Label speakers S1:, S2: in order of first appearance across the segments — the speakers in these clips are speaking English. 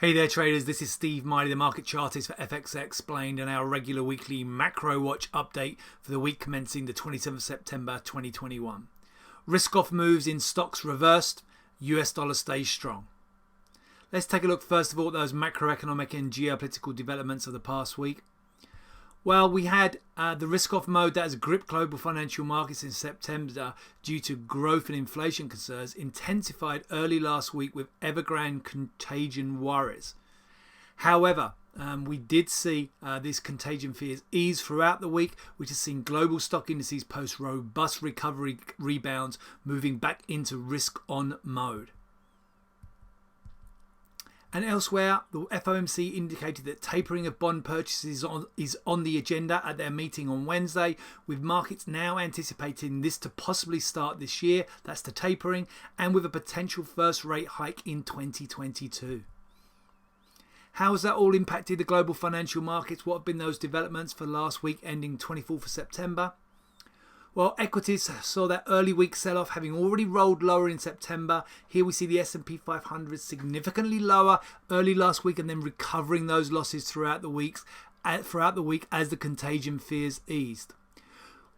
S1: Hey there traders, this is Steve Miley, the market chartist for FX Explained, and our regular weekly MacroWatch update for the week commencing the 27th September 2021. Risk-off moves in stocks reversed, US dollar stays strong. Let's take a look first of all at those macroeconomic and geopolitical developments of the past week. Well, we had the risk-off mode that has gripped global financial markets in September due to growth and inflation concerns intensified early last week with Evergrande contagion worries. However, we did see these contagion fears ease throughout the week, which has seen global stock indices post robust recovery rebounds, moving back into risk-on mode. And elsewhere, the FOMC indicated that tapering of bond purchases is on the agenda at their meeting on Wednesday, with markets now anticipating this to possibly start this year. That's the tapering, and with a potential first rate hike in 2022. How has that all impacted the global financial markets? What have been those developments for last week ending 24th of September? Well, equities saw that early week sell-off having already rolled lower in September. Here we see the S&P 500 significantly lower early last week and then recovering those losses throughout the week as the contagion fears eased.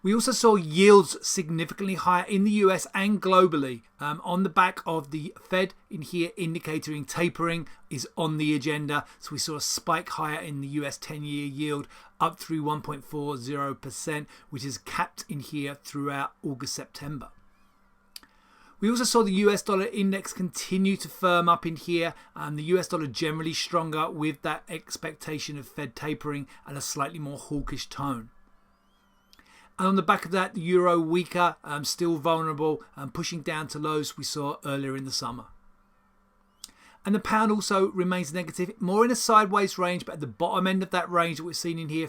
S1: We also saw yields significantly higher in the US and globally on the back of the Fed in here indicating tapering is on the agenda. So we saw a spike higher in the US 10-year yield up through 1.40%, which is capped in here throughout August-September. We also saw the US dollar index continue to firm up in here. The US dollar generally stronger with that expectation of Fed tapering and a slightly more hawkish tone. And on the back of that, the euro weaker, still vulnerable, pushing down to lows we saw earlier in the summer. And the pound also remains negative, more in a sideways range, but at the bottom end of that range that we've seen in here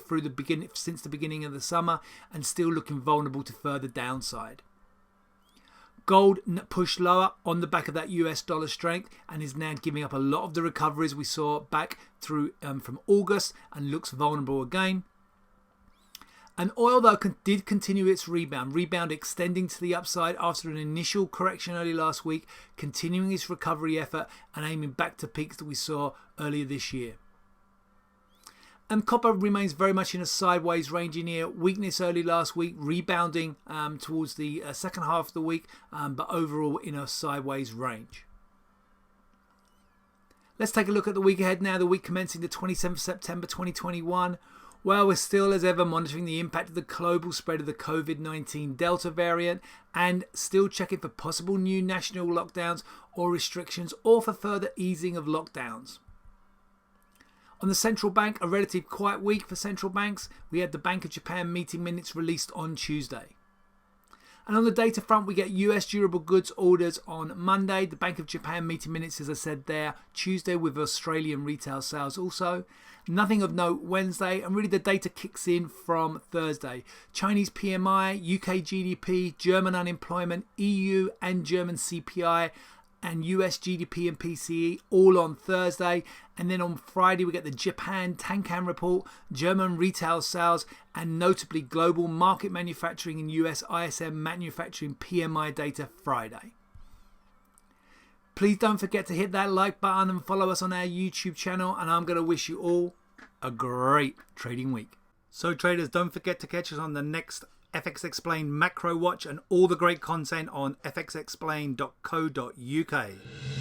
S1: since the beginning of the summer, and still looking vulnerable to further downside. Gold pushed lower on the back of that US dollar strength and is now giving up a lot of the recoveries we saw back through from August and looks vulnerable again. And oil, though, did continue its rebound extending to the upside after an initial correction early last week, continuing its recovery effort and aiming back to peaks that we saw earlier this year. And copper remains very much in a sideways range in here. Weakness early last week, rebounding towards the second half of the week, but overall in a sideways range. Let's take a look at the week ahead now, the week commencing the 27th September 2021. Well, we're still, as ever, monitoring the impact of the global spread of the COVID-19 Delta variant and still checking for possible new national lockdowns or restrictions or for further easing of lockdowns. On the central bank, a relative quiet week for central banks. We had the Bank of Japan meeting minutes released on Tuesday. And on the data front, we get US durable goods orders on Monday. The Bank of Japan meeting minutes, as I said there, Tuesday with Australian retail sales also. Nothing of note Wednesday, and really the data kicks in from Thursday. Chinese PMI, UK GDP, German unemployment, EU and German CPI, and US GDP and PCE all on Thursday. And then on Friday, we get the Japan Tankan report, German retail sales, and notably global market manufacturing and US ISM manufacturing PMI data Friday. Please don't forget to hit that like button and follow us on our YouTube channel. And I'm going to wish you all a great trading week. So traders, don't forget to catch us on the next FX Explained Macro Watch and all the great content on fxexplained.co.uk.